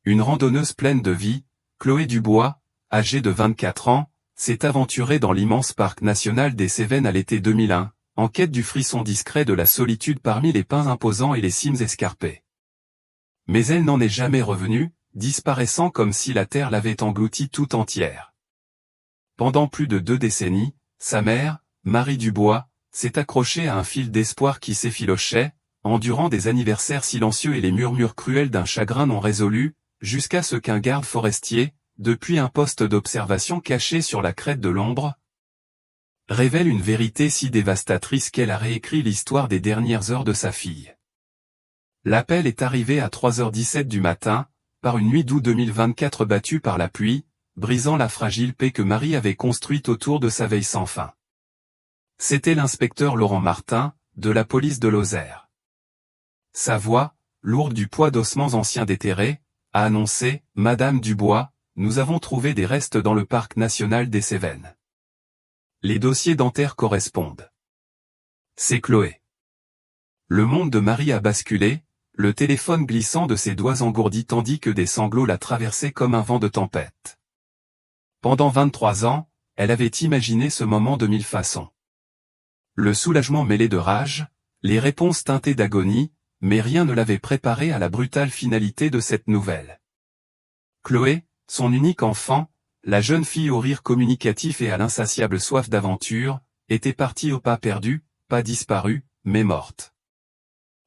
Une randonneuse pleine de vie, Chloé Dubois, âgée de 24 ans, s'est aventurée dans l'immense parc national des Cévennes à l'été 2001, en quête du frisson discret de la solitude parmi les pins imposants et les cimes escarpées. Mais elle n'en est jamais revenue, disparaissant comme si la terre l'avait engloutie tout entière. Pendant plus de 2 décennies, sa mère, Marie Dubois, s'est accrochée à un fil d'espoir qui s'effilochait, endurant des anniversaires silencieux et les murmures cruels d'un chagrin non résolu, jusqu'à ce qu'un garde forestier, depuis un poste d'observation caché sur la crête de l'ombre, révèle une vérité si dévastatrice qu'elle a réécrit l'histoire des dernières heures de sa fille. L'appel est arrivé à 3h17 du matin, par une nuit d'août 2024 battue par la pluie, brisant la fragile paix que Marie avait construite autour de sa veille sans fin. C'était l'inspecteur Laurent Martin, de la police de Lozère. Sa voix, lourde du poids d'ossements anciens déterrés, a annoncé « Madame Dubois, nous avons trouvé des restes dans le parc national des Cévennes. » Les dossiers dentaires correspondent. C'est Chloé. Le monde de Marie a basculé, le téléphone glissant de ses doigts engourdis tandis que des sanglots la traversaient comme un vent de tempête. Pendant 23 ans, elle avait imaginé ce moment de 1000 façons. Le soulagement mêlé de rage, les réponses teintées d'agonie, mais rien ne l'avait préparée à la brutale finalité de cette nouvelle. Chloé, son unique enfant, la jeune fille au rire communicatif et à l'insatiable soif d'aventure, était partie au pas perdu, pas disparue, mais morte.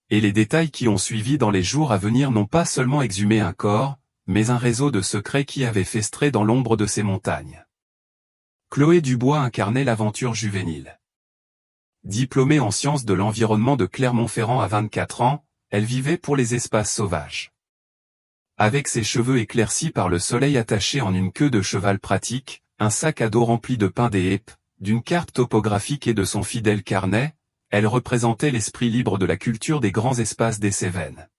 Et les détails qui ont suivi dans les jours à venir n'ont pas seulement exhumé un corps, mais un réseau de secrets qui avait festré dans l'ombre de ces montagnes. Chloé Dubois incarnait l'aventure juvénile. Diplômée en sciences de l'environnement de Clermont-Ferrand à 24 ans, elle vivait pour les espaces sauvages. Avec ses cheveux éclaircis par le soleil attachés en une queue de cheval pratique, un sac à dos rempli de pain des hêpes, d'une carte topographique et de son fidèle carnet, elle représentait l'esprit libre de la culture des grands espaces des Cévennes.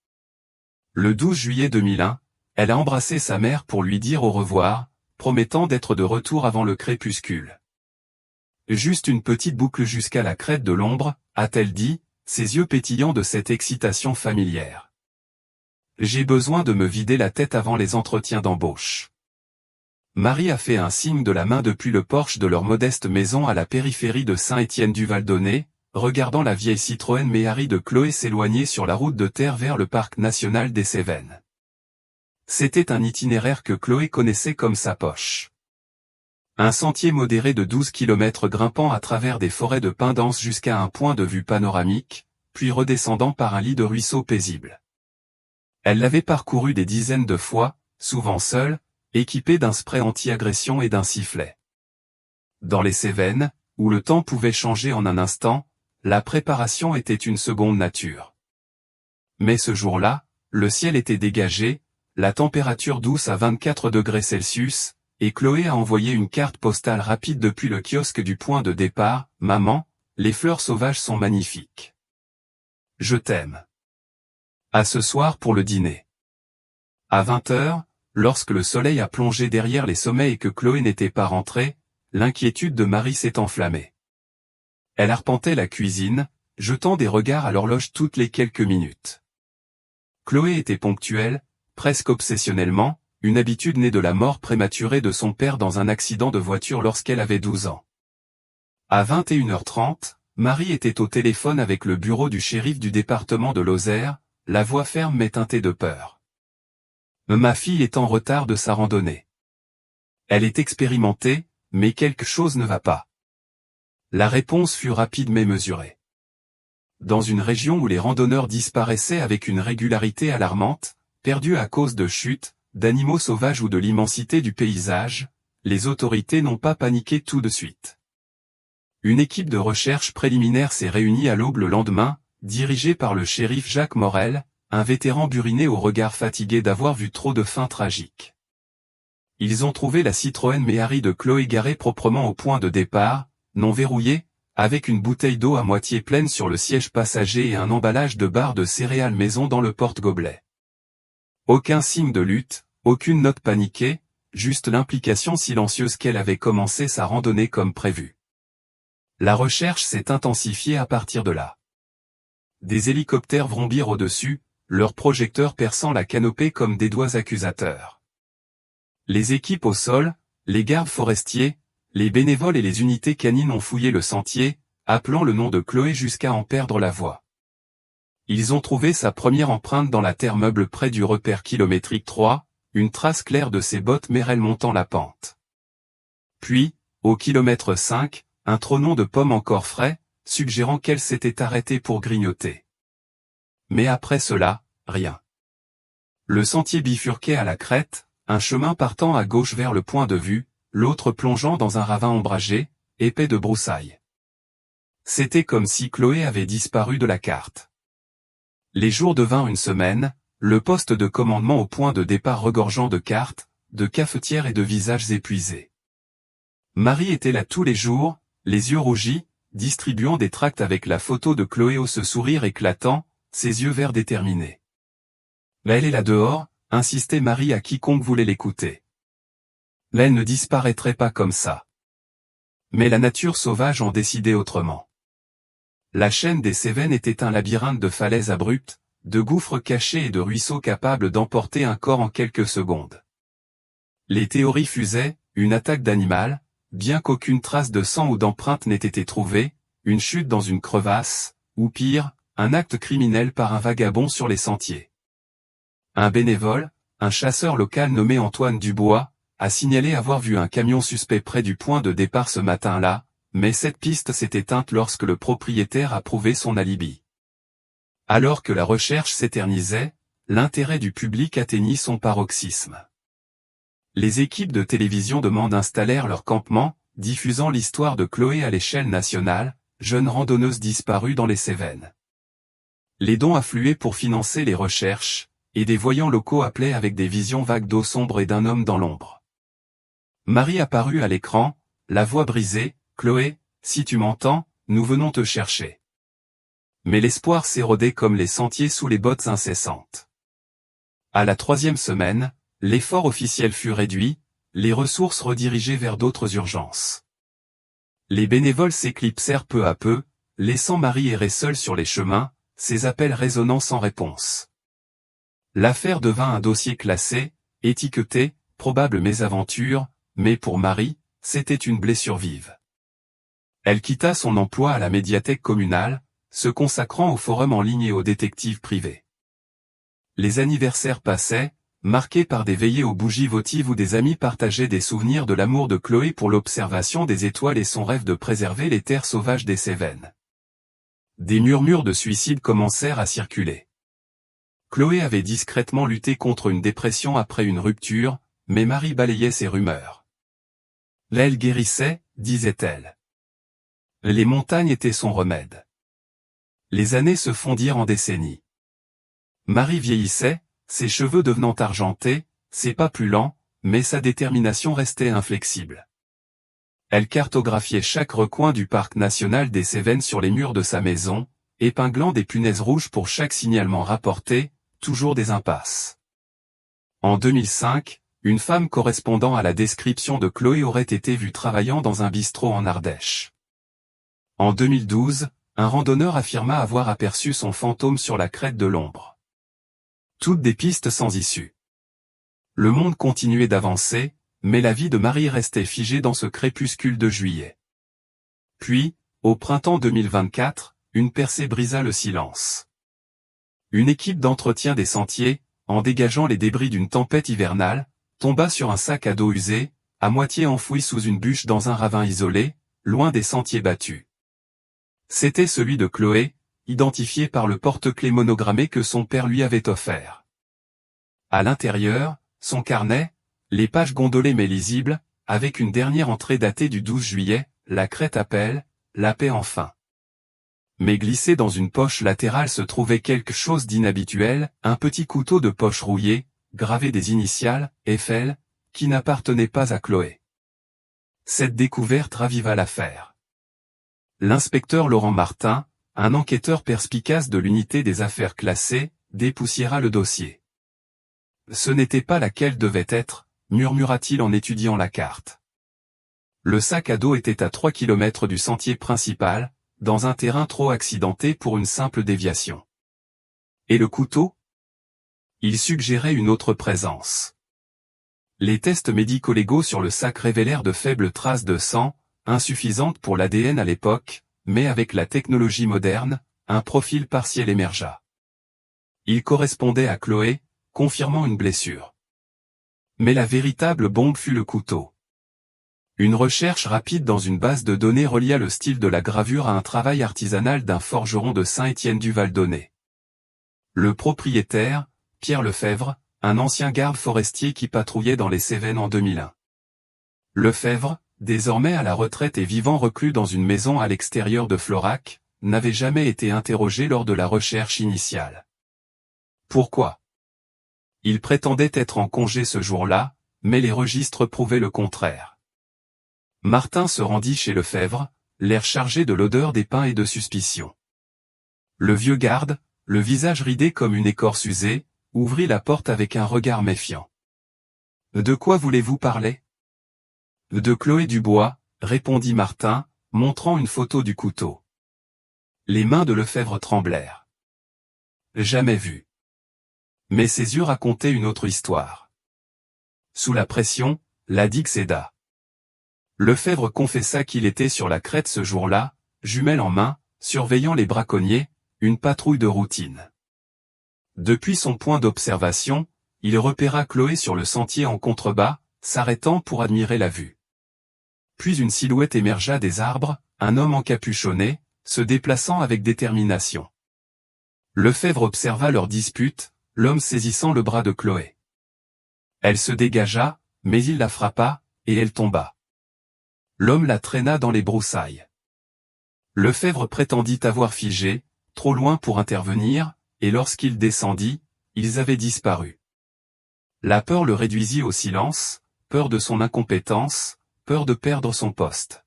Le 12 juillet 2001, elle a embrassé sa mère pour lui dire au revoir, promettant d'être de retour avant le crépuscule. Juste une petite boucle jusqu'à la crête de l'ombre, a-t-elle dit, ses yeux pétillants de cette excitation familière. J'ai besoin de me vider la tête avant les entretiens d'embauche. Marie a fait un signe de la main depuis le porche de leur modeste maison à la périphérie de Saint-Étienne-du-Val-d'Aunay, regardant la vieille Citroën Méhari de Chloé s'éloigner sur la route de terre vers le parc national des Cévennes. C'était un itinéraire que Chloé connaissait comme sa poche. Un sentier modéré de 12 km grimpant à travers des forêts de pins denses jusqu'à un point de vue panoramique, puis redescendant par un lit de ruisseau paisible. Elle l'avait parcouru des dizaines de fois, souvent seule, équipée d'un spray anti-agression et d'un sifflet. Dans les Cévennes, où le temps pouvait changer en un instant, la préparation était une seconde nature. Mais ce jour-là, le ciel était dégagé, la température douce à 24 degrés Celsius, et Chloé a envoyé une carte postale rapide depuis le kiosque du point de départ. « Maman, les fleurs sauvages sont magnifiques. Je t'aime. À ce soir pour le dîner. » À 20h, lorsque le soleil a plongé derrière les sommets et que Chloé n'était pas rentrée, l'inquiétude de Marie s'est enflammée. Elle arpentait la cuisine, jetant des regards à l'horloge toutes les quelques minutes. Chloé était ponctuelle, presque obsessionnellement, une habitude née de la mort prématurée de son père dans un accident de voiture lorsqu'elle avait 12 ans. À 21h30, Marie était au téléphone avec le bureau du shérif du département de Lozère, la voix ferme mais teintée de peur. « Ma fille est en retard de sa randonnée. Elle est expérimentée, mais quelque chose ne va pas. » La réponse fut rapide mais mesurée. Dans une région où les randonneurs disparaissaient avec une régularité alarmante, perdus à cause de chutes, d'animaux sauvages ou de l'immensité du paysage, les autorités n'ont pas paniqué tout de suite. Une équipe de recherche préliminaire s'est réunie à l'aube le lendemain, dirigée par le shérif Jacques Morel, un vétéran buriné au regard fatigué d'avoir vu trop de fins tragiques. Ils ont trouvé la Citroën Méhari de Chloé garée proprement au point de départ, non verrouillée, avec une bouteille d'eau à moitié pleine sur le siège passager et un emballage de barres de céréales maison dans le porte-gobelet. Aucun signe de lutte, aucune note paniquée, juste l'implication silencieuse qu'elle avait commencé sa randonnée comme prévu. La recherche s'est intensifiée à partir de là. Des hélicoptères vrombirent au-dessus, leurs projecteurs perçant la canopée comme des doigts accusateurs. Les équipes au sol, les gardes forestiers, les bénévoles et les unités canines ont fouillé le sentier, appelant le nom de Chloé jusqu'à en perdre la voix. Ils ont trouvé sa première empreinte dans la terre meuble près du repère kilométrique 3, une trace claire de ses bottes mérelles montant la pente. Puis, au kilomètre 5, un trognon de pommes encore frais, suggérant qu'elle s'était arrêtée pour grignoter. Mais après cela, rien. Le sentier bifurquait à la crête, un chemin partant à gauche vers le point de vue, l'autre plongeant dans un ravin ombragé, épais de broussailles. C'était comme si Chloé avait disparu de la carte. Les jours devinrent une semaine, le poste de commandement au point de départ regorgeant de cartes, de cafetières et de visages épuisés. Marie était là tous les jours, les yeux rougis, distribuant des tracts avec la photo de Chloé au sourire éclatant, ses yeux verts déterminés. Mais elle est là dehors, insistait Marie à quiconque voulait l'écouter. Mais elle ne disparaîtrait pas comme ça. Mais la nature sauvage en décidait autrement. La chaîne des Cévennes était un labyrinthe de falaises abruptes, de gouffres cachés et de ruisseaux capables d'emporter un corps en quelques secondes. Les théories fusaient, une attaque d'animal, bien qu'aucune trace de sang ou d'empreinte n'ait été trouvée, une chute dans une crevasse, ou pire, un acte criminel par un vagabond sur les sentiers. Un bénévole, un chasseur local nommé Antoine Dubois, a signalé avoir vu un camion suspect près du point de départ ce matin-là, mais cette piste s'est éteinte lorsque le propriétaire a prouvé son alibi. Alors que la recherche s'éternisait, l'intérêt du public atteignit son paroxysme. Les équipes de télévision de Mende installèrent leur campement, diffusant l'histoire de Chloé à l'échelle nationale, jeune randonneuse disparue dans les Cévennes. Les dons affluaient pour financer les recherches, et des voyants locaux appelaient avec des visions vagues d'eau sombre et d'un homme dans l'ombre. Marie apparut à l'écran, la voix brisée, « Chloé, si tu m'entends, nous venons te chercher. » Mais l'espoir s'érodait comme les sentiers sous les bottes incessantes. À la 3e semaine, l'effort officiel fut réduit, les ressources redirigées vers d'autres urgences. Les bénévoles s'éclipsèrent peu à peu, laissant Marie errer seule sur les chemins, ses appels résonnant sans réponse. L'affaire devint un dossier classé, étiqueté, probable mésaventure, mais pour Marie, c'était une blessure vive. Elle quitta son emploi à la médiathèque communale, se consacrant au forum en ligne et aux détectives privés. Les anniversaires passaient, marqués par des veillées aux bougies votives où des amis partageaient des souvenirs de l'amour de Chloé pour l'observation des étoiles et son rêve de préserver les terres sauvages des Cévennes. Des murmures de suicide commencèrent à circuler. Chloé avait discrètement lutté contre une dépression après une rupture, mais Marie balayait ces rumeurs. Elle guérissait, disait-elle. Les montagnes étaient son remède. Les années se fondirent en décennies. Marie vieillissait, ses cheveux devenant argentés, ses pas plus lents, mais sa détermination restait inflexible. Elle cartographiait chaque recoin du parc national des Cévennes sur les murs de sa maison, épinglant des punaises rouges pour chaque signalement rapporté, toujours des impasses. En 2005, une femme correspondant à la description de Chloé aurait été vue travaillant dans un bistrot en Ardèche. En 2012, un randonneur affirma avoir aperçu son fantôme sur la crête de l'Ombre. Toutes des pistes sans issue. Le monde continuait d'avancer, mais la vie de Marie restait figée dans ce crépuscule de juillet. Puis, au printemps 2024, une percée brisa le silence. Une équipe d'entretien des sentiers, en dégageant les débris d'une tempête hivernale, tomba sur un sac à dos usé, à moitié enfoui sous une bûche dans un ravin isolé, loin des sentiers battus. C'était celui de Chloé, identifié par le porte-clés monogrammé que son père lui avait offert. À l'intérieur, son carnet, les pages gondolées mais lisibles, avec une dernière entrée datée du 12 juillet, la crête appelle, la paix enfin. Mais glissé dans une poche latérale se trouvait quelque chose d'inhabituel, un petit couteau de poche rouillé, gravé des initiales, FL, qui n'appartenait pas à Chloé. Cette découverte raviva l'affaire. L'inspecteur Laurent Martin, un enquêteur perspicace de l'unité des affaires classées, dépoussiéra le dossier. Ce n'était pas laquelle devait être, murmura-t-il en étudiant la carte. Le sac à dos était à 3 km du sentier principal, dans un terrain trop accidenté pour une simple déviation. Et le couteau ? Il suggérait une autre présence. Les tests médico-légaux sur le sac révélèrent de faibles traces de sang, insuffisantes pour l'ADN à l'époque, mais avec la technologie moderne, un profil partiel émergea. Il correspondait à Chloé, confirmant une blessure. Mais la véritable bombe fut le couteau. Une recherche rapide dans une base de données relia le style de la gravure à un travail artisanal d'un forgeron de Saint-Étienne du Val-d'Aunay. Le propriétaire, Pierre Lefebvre, un ancien garde forestier qui patrouillait dans les Cévennes en 2001. Lefebvre, désormais à la retraite et vivant reclus dans une maison à l'extérieur de Florac, n'avait jamais été interrogé lors de la recherche initiale. Pourquoi? Il prétendait être en congé ce jour-là, mais les registres prouvaient le contraire. Martin se rendit chez Lefebvre, l'air chargé de l'odeur des pins et de suspicion. Le vieux garde, le visage ridé comme une écorce usée, ouvrit la porte avec un regard méfiant. « De quoi voulez-vous parler ?»« De Chloé Dubois, » répondit Martin, montrant une photo du couteau. Les mains de Lefebvre tremblèrent. Jamais vu. Mais ses yeux racontaient une autre histoire. Sous la pression, la digue céda. Lefebvre confessa qu'il était sur la crête ce jour-là, jumelle en main, surveillant les braconniers, une patrouille de routine. Depuis son point d'observation, il repéra Chloé sur le sentier en contrebas, s'arrêtant pour admirer la vue. Puis une silhouette émergea des arbres, un homme encapuchonné, se déplaçant avec détermination. Lefebvre observa leur dispute, l'homme saisissant le bras de Chloé. Elle se dégagea, mais il la frappa, et elle tomba. L'homme la traîna dans les broussailles. Lefebvre prétendit avoir figé, trop loin pour intervenir, et lorsqu'il descendit, ils avaient disparu. La peur le réduisit au silence, peur de son incompétence, peur de perdre son poste.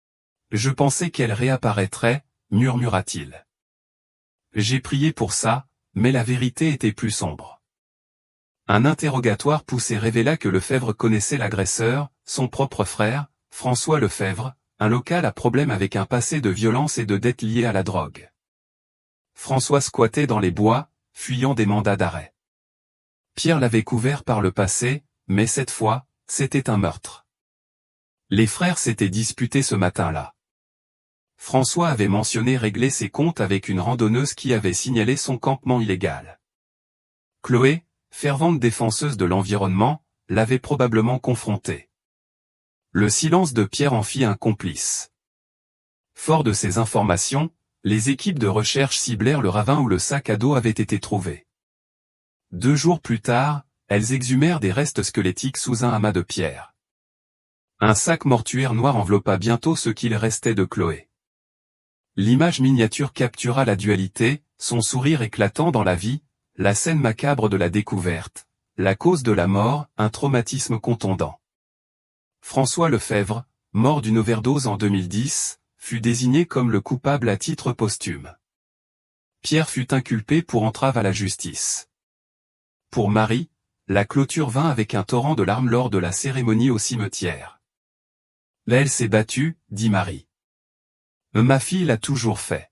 « Je pensais qu'elle réapparaîtrait, » murmura-t-il. « J'ai prié pour ça, mais la vérité était plus sombre. » Un interrogatoire poussé révéla que Lefebvre connaissait l'agresseur, son propre frère, François Lefebvre, un local à problème avec un passé de violence et de dettes liées à la drogue. François squattait dans les bois, fuyant des mandats d'arrêt. Pierre l'avait couvert par le passé, mais cette fois, c'était un meurtre. Les frères s'étaient disputés ce matin-là. François avait mentionné régler ses comptes avec une randonneuse qui avait signalé son campement illégal. Chloé, fervente défenseuse de l'environnement, l'avait probablement confronté. Le silence de Pierre en fit un complice. Fort de ces informations, les équipes de recherche ciblèrent le ravin où le sac à dos avait été trouvé. 2 jours plus tard, elles exhumèrent des restes squelettiques sous un amas de pierres. Un sac mortuaire noir enveloppa bientôt ce qu'il restait de Chloé. L'image miniature captura la dualité, son sourire éclatant dans la vie, la scène macabre de la découverte, la cause de la mort, un traumatisme contondant. François Lefebvre, mort d'une overdose en 2010, fut désigné comme le coupable à titre posthume. Pierre fut inculpé pour entrave à la justice. Pour Marie, la clôture vint avec un torrent de larmes lors de la cérémonie au cimetière. « Elle s'est battue, » dit Marie. « Ma fille l'a toujours fait. »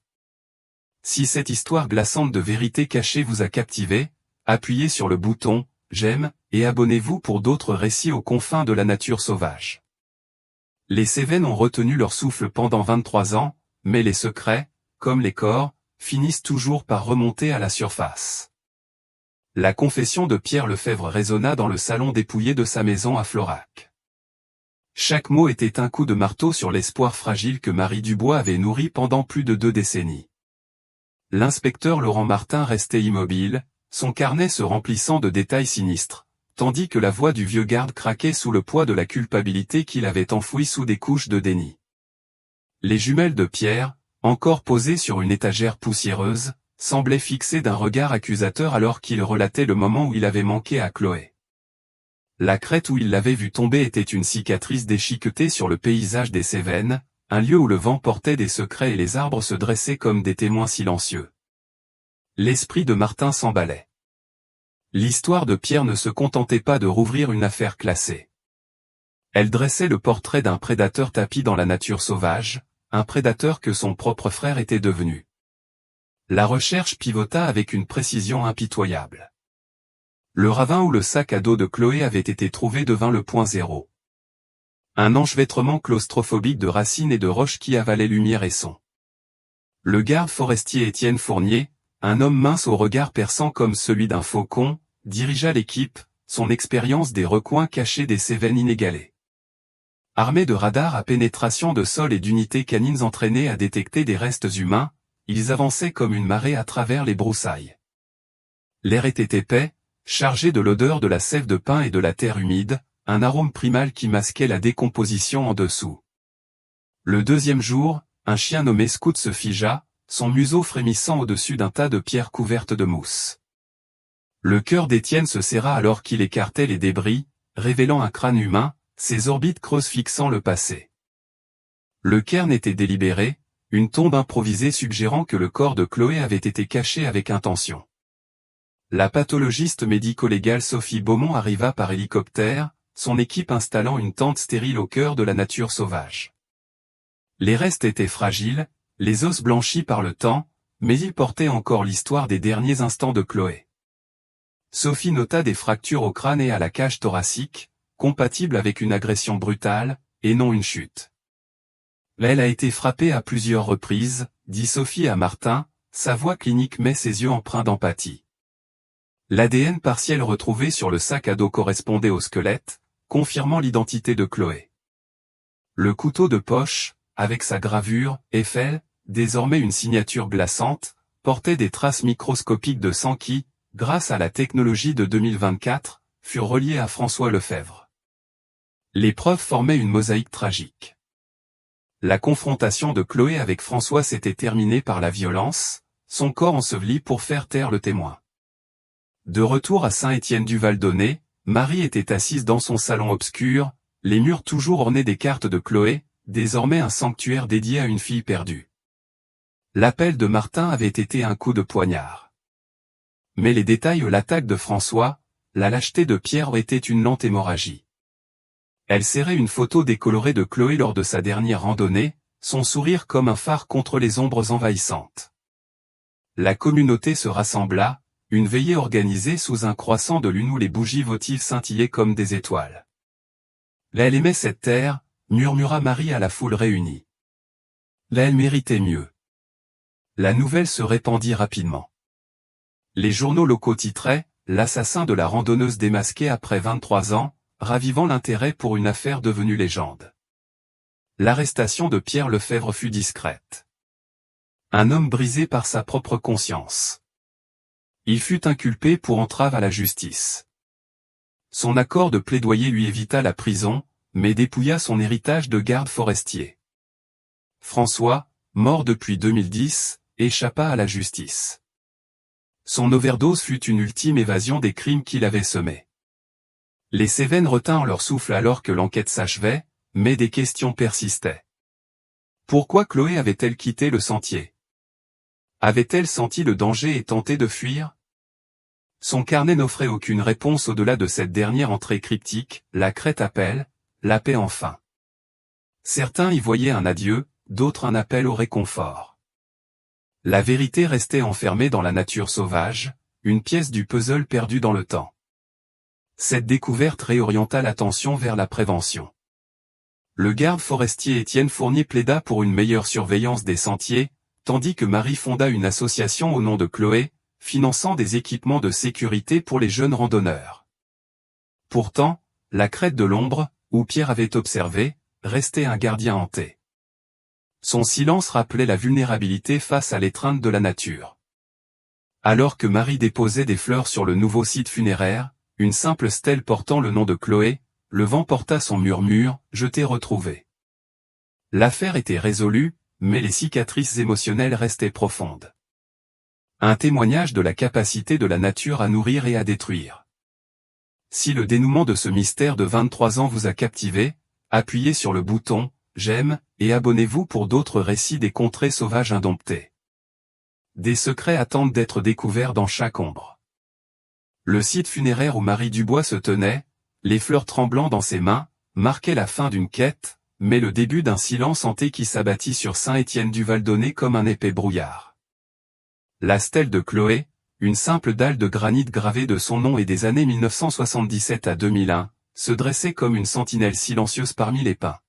Si cette histoire glaçante de vérité cachée vous a captivé, appuyez sur le bouton « J'aime » et abonnez-vous pour d'autres récits aux confins de la nature sauvage. Les Cévennes ont retenu leur souffle pendant 23 ans, mais les secrets, comme les corps, finissent toujours par remonter à la surface. La confession de Pierre Lefebvre résonna dans le salon dépouillé de sa maison à Florac. Chaque mot était un coup de marteau sur l'espoir fragile que Marie Dubois avait nourri pendant plus de 2 décennies. L'inspecteur Laurent Martin restait immobile, son carnet se remplissant de détails sinistres, tandis que la voix du vieux garde craquait sous le poids de la culpabilité qu'il avait enfouie sous des couches de déni. Les jumelles de Pierre, encore posées sur une étagère poussiéreuse, semblaient fixées d'un regard accusateur alors qu'il relatait le moment où il avait manqué à Chloé. La crête où il l'avait vue tomber était une cicatrice déchiquetée sur le paysage des Cévennes, un lieu où le vent portait des secrets et les arbres se dressaient comme des témoins silencieux. L'esprit de Martin s'emballait. L'histoire de Pierre ne se contentait pas de rouvrir une affaire classée. Elle dressait le portrait d'un prédateur tapi dans la nature sauvage, un prédateur que son propre frère était devenu. La recherche pivota avec une précision impitoyable. Le ravin où le sac à dos de Chloé avait été trouvé devint le point zéro. Un enchevêtrement claustrophobique de racines et de roches qui avalait lumière et son. Le garde forestier Étienne Fournier, un homme mince au regard perçant comme celui d'un faucon, dirigea l'équipe, son expérience des recoins cachés des Cévennes inégalée. Armés de radars à pénétration de sol et d'unités canines entraînées à détecter des restes humains, ils avançaient comme une marée à travers les broussailles. L'air était épais, chargé de l'odeur de la sève de pin et de la terre humide, un arôme primal qui masquait la décomposition en dessous. Le deuxième jour, un chien nommé Scout se figea, son museau frémissant au-dessus d'un tas de pierres couvertes de mousse. Le cœur d'Étienne se serra alors qu'il écartait les débris, révélant un crâne humain, ses orbites creuses fixant le passé. Le cairn était délibéré, une tombe improvisée suggérant que le corps de Chloé avait été caché avec intention. La pathologiste médico-légale Sophie Beaumont arriva par hélicoptère, son équipe installant une tente stérile au cœur de la nature sauvage. Les restes étaient fragiles, les os blanchis par le temps, mais ils portaient encore l'histoire des derniers instants de Chloé. Sophie nota des fractures au crâne et à la cage thoracique, compatibles avec une agression brutale, et non une chute. Elle a été frappée à plusieurs reprises, dit Sophie à Martin, sa voix clinique met ses yeux empreints d'empathie. L'ADN partiel retrouvé sur le sac à dos correspondait au squelette, confirmant l'identité de Chloé. Le couteau de poche, avec sa gravure, Eiffel, désormais une signature glaçante, portait des traces microscopiques de sang qui, grâce à la technologie de 2024, furent reliées à François Lefebvre. Les preuves formaient une mosaïque tragique. La confrontation de Chloé avec François s'était terminée par la violence, son corps enseveli pour faire taire le témoin. De retour à Saint-Étienne-du-Val-d'Aunay, Marie était assise dans son salon obscur, les murs toujours ornés des cartes de Chloé, désormais un sanctuaire dédié à une fille perdue. L'appel de Martin avait été un coup de poignard. Mais les détails l'attaque de François, la lâcheté de Pierre était une lente hémorragie. Elle serrait une photo décolorée de Chloé lors de sa dernière randonnée, son sourire comme un phare contre les ombres envahissantes. La communauté se rassembla, une veillée organisée sous un croissant de lune où les bougies votives scintillaient comme des étoiles. Elle aimait cette terre, murmura Marie à la foule réunie. Elle méritait mieux. La nouvelle se répandit rapidement. Les journaux locaux titraient « L'assassin de la randonneuse démasquée après 23 ans », ravivant l'intérêt pour une affaire devenue légende. L'arrestation de Pierre Lefebvre fut discrète. Un homme brisé par sa propre conscience. Il fut inculpé pour entrave à la justice. Son accord de plaidoyer lui évita la prison, mais dépouilla son héritage de garde forestier. François, mort depuis 2010, échappa à la justice. Son overdose fut une ultime évasion des crimes qu'il avait semés. Les Cévennes retinrent leur souffle alors que l'enquête s'achevait, mais des questions persistaient. Pourquoi Chloé avait-elle quitté le sentier? Avait-elle senti le danger et tenté de fuir? Son carnet n'offrait aucune réponse au-delà de cette dernière entrée cryptique, la crête appelle, la paix enfin. Certains y voyaient un adieu, d'autres un appel au réconfort. La vérité restait enfermée dans la nature sauvage, une pièce du puzzle perdue dans le temps. Cette découverte réorienta l'attention vers la prévention. Le garde forestier Étienne Fournier plaida pour une meilleure surveillance des sentiers, tandis que Marie fonda une association au nom de Chloé, finançant des équipements de sécurité pour les jeunes randonneurs. Pourtant, la crête de l'ombre, où Pierre avait observé, restait un gardien hanté. Son silence rappelait la vulnérabilité face à l'étreinte de la nature. Alors que Marie déposait des fleurs sur le nouveau site funéraire, une simple stèle portant le nom de Chloé, le vent porta son murmure, « Je t'ai retrouvé ». L'affaire était résolue, mais les cicatrices émotionnelles restaient profondes. Un témoignage de la capacité de la nature à nourrir et à détruire. Si le dénouement de ce mystère de 23 ans vous a captivé, appuyez sur le bouton « J'aime » et abonnez-vous pour d'autres récits des contrées sauvages indomptées. Des secrets attendent d'être découverts dans chaque ombre. Le site funéraire où Marie Dubois se tenait, les fleurs tremblant dans ses mains, marquait la fin d'une quête, mais le début d'un silence hanté qui s'abattit sur Saint-Étienne-du-Val-d'Aunay comme un épais brouillard. La stèle de Chloé, une simple dalle de granit gravée de son nom et des années 1977 à 2001, se dressait comme une sentinelle silencieuse parmi les pins.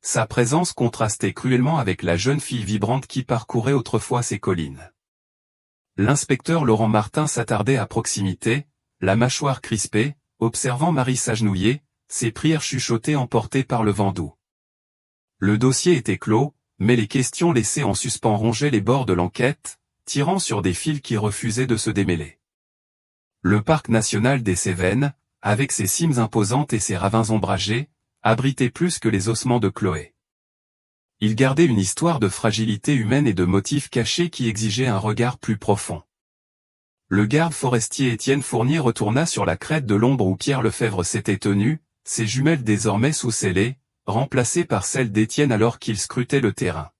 Sa présence contrastait cruellement avec la jeune fille vibrante qui parcourait autrefois ces collines. L'inspecteur Laurent Martin s'attardait à proximité, la mâchoire crispée, observant Marie s'agenouiller, ses prières chuchotées emportées par le vent doux. Le dossier était clos, mais les questions laissées en suspens rongeaient les bords de l'enquête, tirant sur des fils qui refusaient de se démêler. Le parc national des Cévennes, avec ses cimes imposantes et ses ravins ombragés, abritait plus que les ossements de Chloé. Il gardait une histoire de fragilité humaine et de motifs cachés qui exigeaient un regard plus profond. Le garde forestier Étienne Fournier retourna sur la crête de l'ombre où Pierre Lefebvre s'était tenu, ses jumelles désormais sous-scellées, remplacées par celles d'Étienne alors qu'il scrutait le terrain.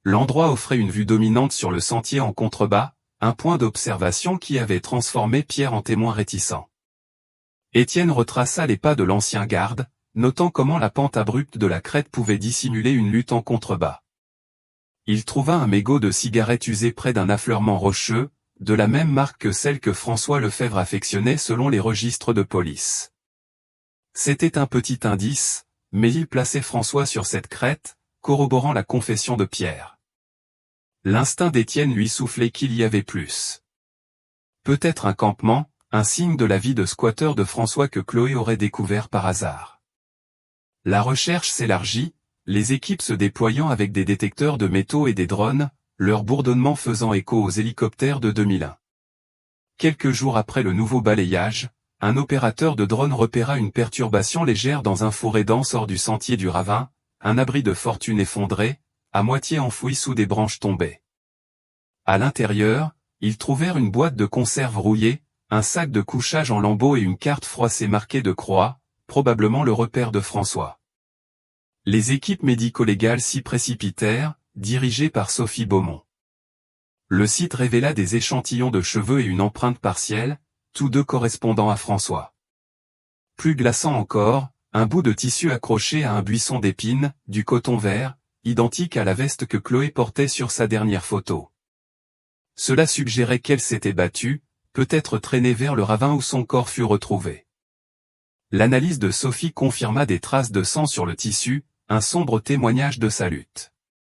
L'endroit offrait une vue dominante sur le sentier en contrebas, un point d'observation qui avait transformé Pierre en témoin réticent. Étienne retraça les pas de l'ancien garde, notant comment la pente abrupte de la crête pouvait dissimuler une lutte en contrebas. Il trouva un mégot de cigarette usé près d'un affleurement rocheux, de la même marque que celle que François Lefebvre affectionnait selon les registres de police. C'était un petit indice, mais il plaçait François sur cette crête, corroborant la confession de Pierre. L'instinct d'Étienne lui soufflait qu'il y avait plus. Peut-être un campement, un signe de la vie de squatteur de François que Chloé aurait découvert par hasard. La recherche s'élargit, les équipes se déployant avec des détecteurs de métaux et des drones, leur bourdonnement faisant écho aux hélicoptères de 2001. Quelques jours après le nouveau balayage, un opérateur de drone repéra une perturbation légère dans un fourré dense hors du sentier du ravin, un abri de fortune effondré, à moitié enfoui sous des branches tombées. À l'intérieur, ils trouvèrent une boîte de conserve rouillée, un sac de couchage en lambeaux et une carte froissée marquée de croix, probablement le repère de François. Les équipes médico-légales s'y précipitèrent, dirigées par Sophie Beaumont. Le site révéla des échantillons de cheveux et une empreinte partielle, tous deux correspondant à François. Plus glaçant encore, un bout de tissu accroché à un buisson d'épines, du coton vert, identique à la veste que Chloé portait sur sa dernière photo. Cela suggérait qu'elle s'était battue, peut-être traînée vers le ravin où son corps fut retrouvé. L'analyse de Sophie confirma des traces de sang sur le tissu, un sombre témoignage de sa lutte.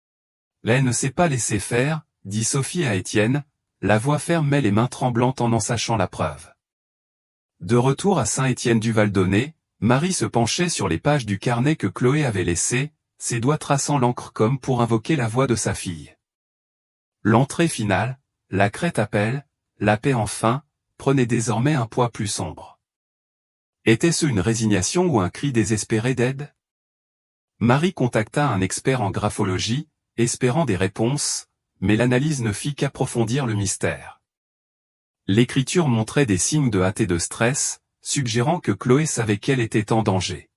« Elle ne s'est pas laissée faire », dit Sophie à Étienne, la voix ferme mais les mains tremblantes en sachant la preuve. De retour à Saint-Étienne-du-Val-d'Aunay, Marie se penchait sur les pages du carnet que Chloé avait laissé, ses doigts traçant l'encre comme pour invoquer la voix de sa fille. L'entrée finale, la crête appel, la paix enfin, prenait désormais un poids plus sombre. Était-ce une résignation ou un cri désespéré d'aide? Marie contacta un expert en graphologie, espérant des réponses, mais l'analyse ne fit qu'approfondir le mystère. L'écriture montrait des signes de hâte et de stress, suggérant que Chloé savait qu'elle était en danger.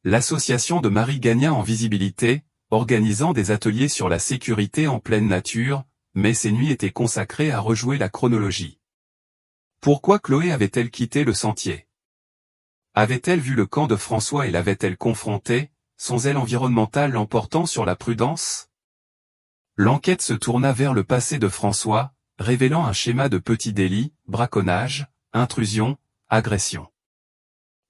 L'association de Marie gagna en visibilité, organisant des ateliers sur la sécurité en pleine nature, mais ces nuits étaient consacrées à rejouer la chronologie. Pourquoi Chloé avait-elle quitté le sentier? Avait-elle vu le camp de François et l'avait-elle confronté, son zèle environnemental l'emportant sur la prudence? L'enquête se tourna vers le passé de François, révélant un schéma de petits délits, braconnage, intrusion, agression.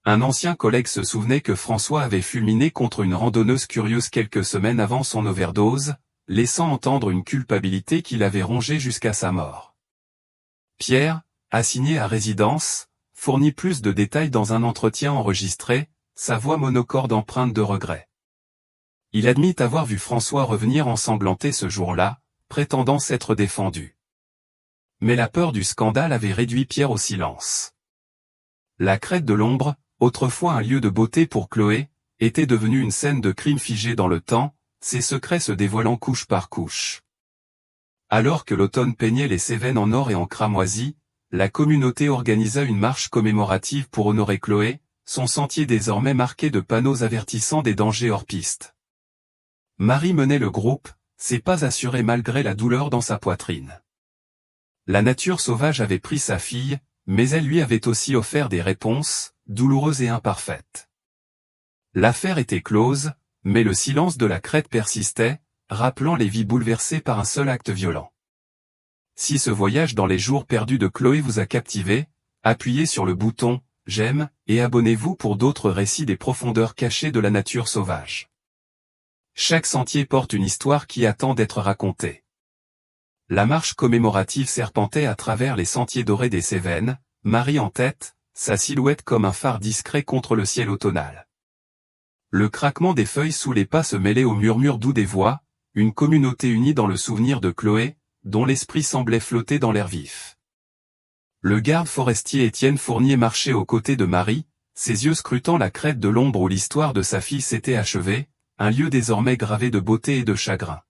Un ancien collègue se souvenait que François avait fulminé contre une randonneuse curieuse quelques semaines avant son overdose, laissant entendre une culpabilité qui l'avait rongé jusqu'à sa mort. Pierre, assigné à résidence, fournit plus de détails dans un entretien enregistré, sa voix monocorde empreinte de regret. Il admit avoir vu François revenir ensanglanté ce jour-là, prétendant s'être défendu. Mais la peur du scandale avait réduit Pierre au silence. La crête de l'ombre, autrefois un lieu de beauté pour Chloé, était devenue une scène de crime figée dans le temps, ses secrets se dévoilant couche par couche. Alors que l'automne peignait les Cévennes en or et en cramoisi, la communauté organisa une marche commémorative pour honorer Chloé, son sentier désormais marqué de panneaux avertissant des dangers hors piste. Marie menait le groupe, ses pas assurés malgré la douleur dans sa poitrine. La nature sauvage avait pris sa fille, mais elle lui avait aussi offert des réponses, douloureuses et imparfaites. L'affaire était close, mais le silence de la crête persistait, rappelant les vies bouleversées par un seul acte violent. Si ce voyage dans les jours perdus de Chloé vous a captivé, appuyez sur le bouton « J'aime » et abonnez-vous pour d'autres récits des profondeurs cachées de la nature sauvage. Chaque sentier porte une histoire qui attend d'être racontée. La marche commémorative serpentait à travers les sentiers dorés des Cévennes, Marie en tête, sa silhouette comme un phare discret contre le ciel automnal. Le craquement des feuilles sous les pas se mêlait au murmure doux des voix, une communauté unie dans le souvenir de Chloé, dont l'esprit semblait flotter dans l'air vif. Le garde forestier Étienne Fournier marchait aux côtés de Marie, ses yeux scrutant la crête de l'ombre où l'histoire de sa fille s'était achevée, un lieu désormais gravé de beauté et de chagrin.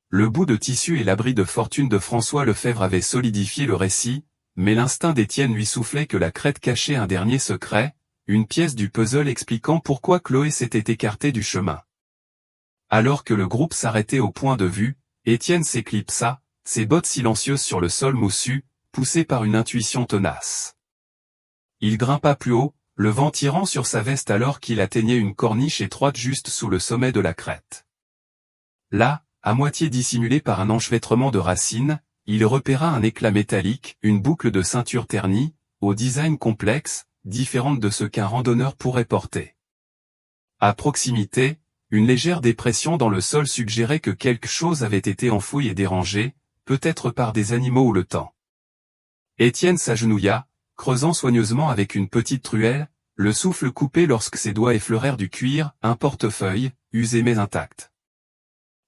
Le bout de tissu et l'abri de fortune de François Lefebvre avaient solidifié le récit, mais l'instinct d'Étienne lui soufflait que la crête cachait un dernier secret, une pièce du puzzle expliquant pourquoi Chloé s'était écartée du chemin. Alors que le groupe s'arrêtait au point de vue, Étienne s'éclipsa, ses bottes silencieuses sur le sol moussu, poussé par une intuition tenace. Il grimpa plus haut, le vent tirant sur sa veste alors qu'il atteignait une corniche étroite juste sous le sommet de la crête. Là, à moitié dissimulé par un enchevêtrement de racines, il repéra un éclat métallique, une boucle de ceinture ternie, au design complexe, différente de ce qu'un randonneur pourrait porter. À proximité, une légère dépression dans le sol suggérait que quelque chose avait été enfoui et dérangé, peut-être par des animaux ou le temps. Étienne s'agenouilla, creusant soigneusement avec une petite truelle, le souffle coupé lorsque ses doigts effleurèrent du cuir, un portefeuille, usé mais intact.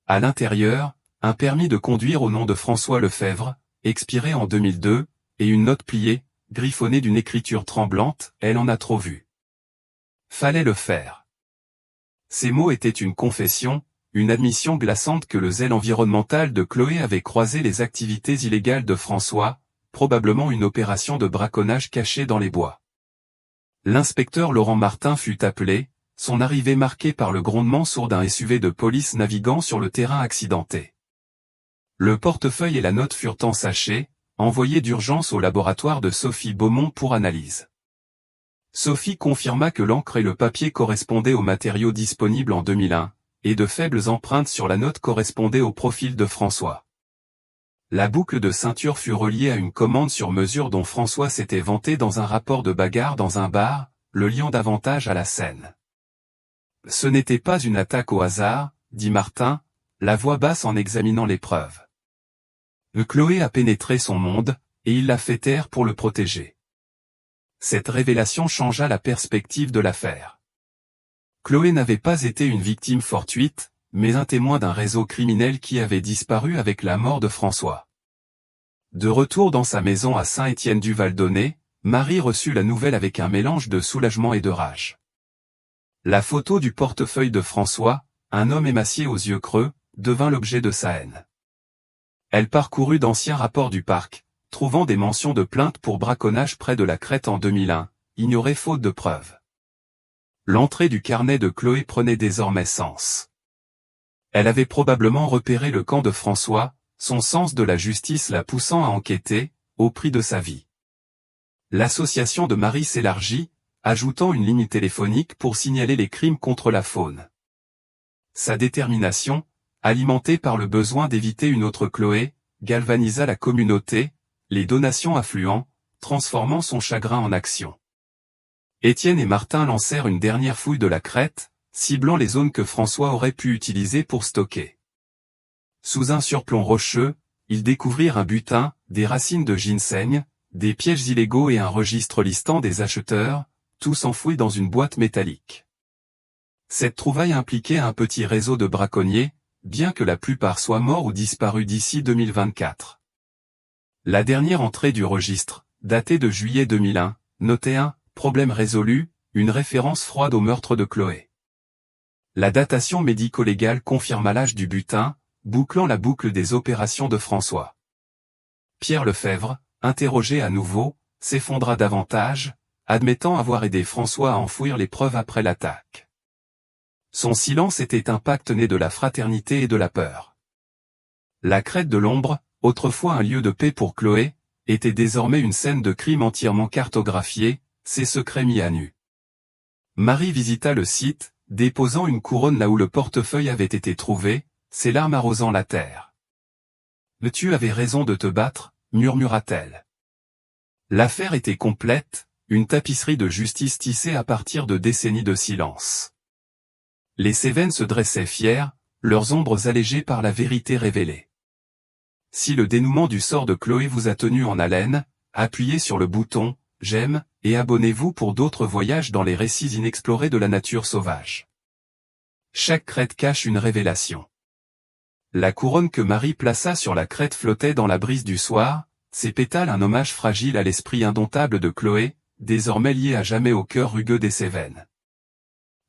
À l'intérieur, un permis de conduire au nom de François Lefebvre, expiré en 2002, et une note pliée, griffonnée d'une écriture tremblante, elle en a trop vu. Fallait le faire. Ces mots étaient une confession, une admission glaçante que le zèle environnemental de Chloé avait croisé les activités illégales de François, probablement une opération de braconnage cachée dans les bois. L'inspecteur Laurent Martin fut appelé, son arrivée marquée par le grondement sourd d'un SUV de police naviguant sur le terrain accidenté. Le portefeuille et la note furent ensachés, envoyés d'urgence au laboratoire de Sophie Beaumont pour analyse. Sophie confirma que l'encre et le papier correspondaient aux matériaux disponibles en 2001, et de faibles empreintes sur la note correspondaient au profil de François. La boucle de ceinture fut reliée à une commande sur mesure dont François s'était vanté dans un rapport de bagarre dans un bar, le liant davantage à la scène. Ce n'était pas une attaque au hasard, dit Martin, la voix basse en examinant les preuves. Chloé a pénétré son monde, et il l'a fait taire pour le protéger. Cette révélation changea la perspective de l'affaire. Chloé n'avait pas été une victime fortuite, mais un témoin d'un réseau criminel qui avait disparu avec la mort de François. De retour dans sa maison à Saint-Étienne-du-Val-d'Aunay, Marie reçut la nouvelle avec un mélange de soulagement et de rage. La photo du portefeuille de François, un homme émacié aux yeux creux, devint l'objet de sa haine. Elle parcourut d'anciens rapports du parc, trouvant des mentions de plainte pour braconnage près de la crête en 2001, ignorées faute de preuves. L'entrée du carnet de Chloé prenait désormais sens. Elle avait probablement repéré le camp de François, son sens de la justice la poussant à enquêter, au prix de sa vie. L'association de Marie s'élargit, ajoutant une ligne téléphonique pour signaler les crimes contre la faune. Sa détermination, alimentée par le besoin d'éviter une autre Chloé, galvanisa la communauté, les donations affluant, transformant son chagrin en action. Étienne et Martin lancèrent une dernière fouille de la crête, ciblant les zones que François aurait pu utiliser pour stocker. Sous un surplomb rocheux, ils découvrirent un butin, des racines de ginseng, des pièges illégaux et un registre listant des acheteurs, tous enfouis dans une boîte métallique. Cette trouvaille impliquait un petit réseau de braconniers, bien que la plupart soient morts ou disparus d'ici 2024. La dernière entrée du registre, datée de juillet 2001, notait un « problème résolu », une référence froide au meurtre de Chloé. La datation médico-légale confirma l'âge du butin, bouclant la boucle des opérations de François. Pierre Lefebvre, interrogé à nouveau, s'effondra davantage, admettant avoir aidé François à enfouir les preuves après l'attaque. Son silence était un pacte né de la fraternité et de la peur. La crête de l'ombre, autrefois un lieu de paix pour Chloé, était désormais une scène de crime entièrement cartographiée, ses secrets mis à nu. Marie visita le site, déposant une couronne là où le portefeuille avait été trouvé, ses larmes arrosant la terre. « Tu avais raison de te battre », murmura-t-elle. L'affaire était complète, une tapisserie de justice tissée à partir de décennies de silence. Les Cévennes se dressaient fiers, leurs ombres allégées par la vérité révélée. Si le dénouement du sort de Chloé vous a tenu en haleine, appuyez sur le bouton « J'aime » et abonnez-vous pour d'autres voyages dans les récits inexplorés de la nature sauvage. Chaque crête cache une révélation. La couronne que Marie plaça sur la crête flottait dans la brise du soir, ses pétales un hommage fragile à l'esprit indomptable de Chloé, désormais lié à jamais au cœur rugueux des Cévennes.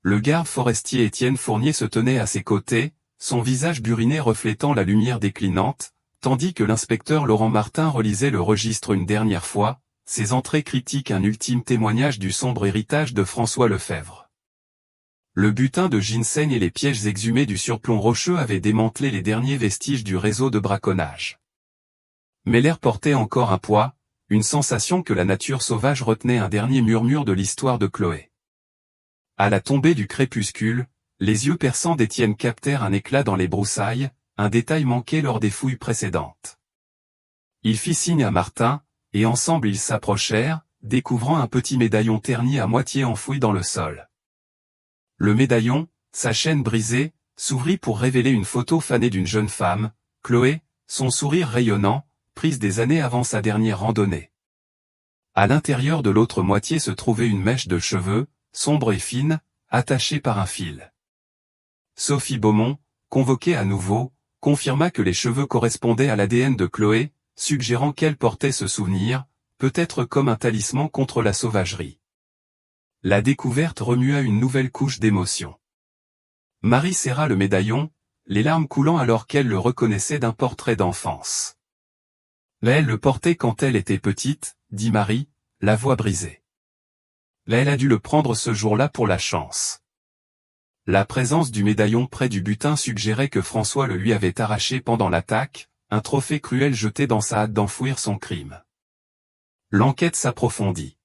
Le garde forestier Étienne Fournier se tenait à ses côtés, son visage buriné reflétant la lumière déclinante, tandis que l'inspecteur Laurent Martin relisait le registre une dernière fois, ses entrées critiques un ultime témoignage du sombre héritage de François Lefebvre. Le butin de ginseng et les pièges exhumés du surplomb rocheux avaient démantelé les derniers vestiges du réseau de braconnage. Mais l'air portait encore un poids, une sensation que la nature sauvage retenait un dernier murmure de l'histoire de Chloé. À la tombée du crépuscule, les yeux perçants d'Étienne captèrent un éclat dans les broussailles, un détail manqué lors des fouilles précédentes. Il fit signe à Martin, et ensemble ils s'approchèrent, découvrant un petit médaillon terni à moitié enfoui dans le sol. Le médaillon, sa chaîne brisée, s'ouvrit pour révéler une photo fanée d'une jeune femme, Chloé, son sourire rayonnant, prise des années avant sa dernière randonnée. À l'intérieur de l'autre moitié se trouvait une mèche de cheveux, sombre et fine, attachée par un fil. Sophie Beaumont, convoquée à nouveau, confirma que les cheveux correspondaient à l'ADN de Chloé, suggérant qu'elle portait ce souvenir, peut-être comme un talisman contre la sauvagerie. La découverte remua une nouvelle couche d'émotion. Marie serra le médaillon, les larmes coulant alors qu'elle le reconnaissait d'un portrait d'enfance. Mais elle le portait quand elle était petite, dit Marie, la voix brisée. Mais elle a dû le prendre ce jour-là pour la chance. La présence du médaillon près du butin suggérait que François le lui avait arraché pendant l'attaque, un trophée cruel jeté dans sa hâte d'enfouir son crime. L'enquête s'approfondit.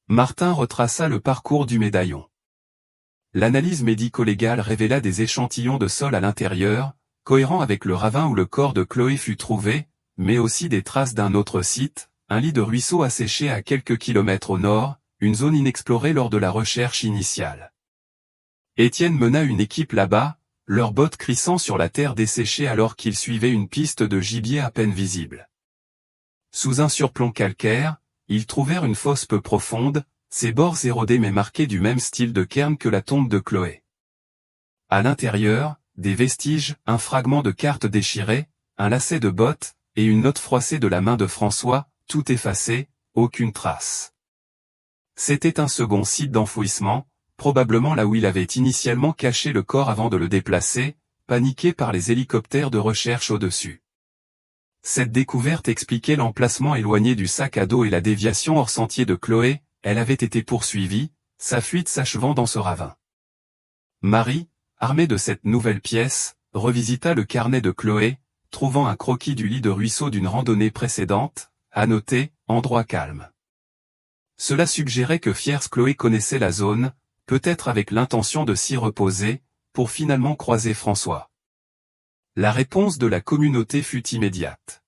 Martin retraça le parcours du médaillon. L'analyse médico-légale révéla des échantillons de sol à l'intérieur, cohérents avec le ravin où le corps de Chloé fut trouvé, mais aussi des traces d'un autre site, un lit de ruisseau asséché à quelques kilomètres au nord, une zone inexplorée lors de la recherche initiale. Étienne mena une équipe là-bas, leurs bottes crissant sur la terre desséchée alors qu'ils suivaient une piste de gibier à peine visible. Sous un surplomb calcaire, ils trouvèrent une fosse peu profonde, ses bords érodés mais marqués du même style de cairn que la tombe de Chloé. À l'intérieur, des vestiges, un fragment de carte déchirée, un lacet de bottes, et une note froissée de la main de François, tout effacé, aucune trace. C'était un second site d'enfouissement, probablement là où il avait initialement caché le corps avant de le déplacer, paniqué par les hélicoptères de recherche au-dessus. Cette découverte expliquait l'emplacement éloigné du sac à dos et la déviation hors sentier de Chloé, elle avait été poursuivie, sa fuite s'achevant dans ce ravin. Marie, armée de cette nouvelle pièce, revisita le carnet de Chloé, trouvant un croquis du lit de ruisseau d'une randonnée précédente, annoté « Endroit calme ». Cela suggérait que Fiers Chloé connaissait la zone, peut-être avec l'intention de s'y reposer, pour finalement croiser François. La réponse de la communauté fut immédiate.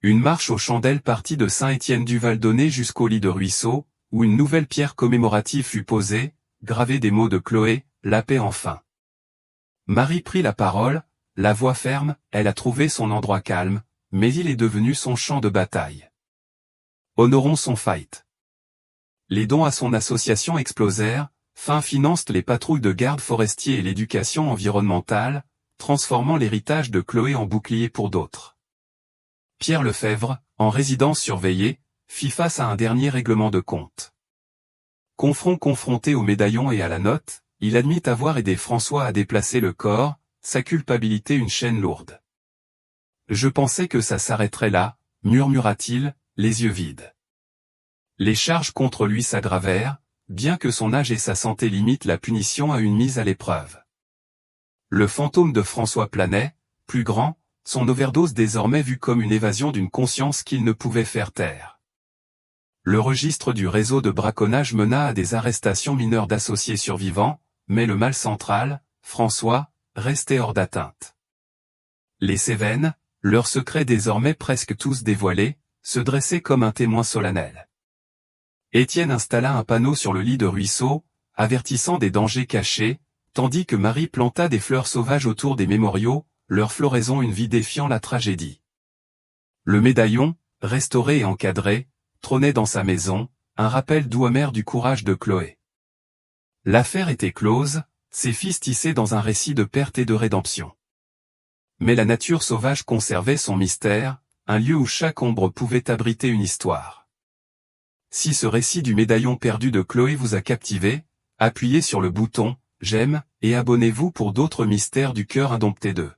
Une marche aux chandelles partit de Saint-Étienne-du-Val-d'Aunay jusqu'au lit de ruisseau, où une nouvelle pierre commémorative fut posée, gravée des mots de Chloé, la paix enfin. Marie prit la parole, la voix ferme, elle a trouvé son endroit calme, mais il est devenu son champ de bataille. Honorons son fight. Les dons à son association explosèrent, Fin financent les patrouilles de gardes forestiers et l'éducation environnementale, transformant l'héritage de Chloé en bouclier pour d'autres. Pierre Lefebvre, en résidence surveillée, fit face à un dernier règlement de compte. Confronté au médaillon et à la note, il admit avoir aidé François à déplacer le corps, sa culpabilité une chaîne lourde. « Je pensais que ça s'arrêterait là », murmura-t-il, les yeux vides. Les charges contre lui s'aggravèrent, bien que son âge et sa santé limitent la punition à une mise à l'épreuve. Le fantôme de François planait, plus grand, son overdose désormais vue comme une évasion d'une conscience qu'il ne pouvait faire taire. Le registre du réseau de braconnage mena à des arrestations mineures d'associés survivants, mais le mal central, François, restait hors d'atteinte. Les Cévennes, leurs secrets désormais presque tous dévoilés, se dressait comme un témoin solennel. Étienne installa un panneau sur le lit de ruisseau, avertissant des dangers cachés, tandis que Marie planta des fleurs sauvages autour des mémoriaux, leur floraison une vie défiant la tragédie. Le médaillon, restauré et encadré, trônait dans sa maison, un rappel doux amer du courage de Chloé. L'affaire était close, ses fils tissaient dans un récit de perte et de rédemption. Mais la nature sauvage conservait son mystère, un lieu où chaque ombre pouvait abriter une histoire. Si ce récit du médaillon perdu de Chloé vous a captivé, appuyez sur le bouton « J'aime » et abonnez-vous pour d'autres mystères du cœur indompté de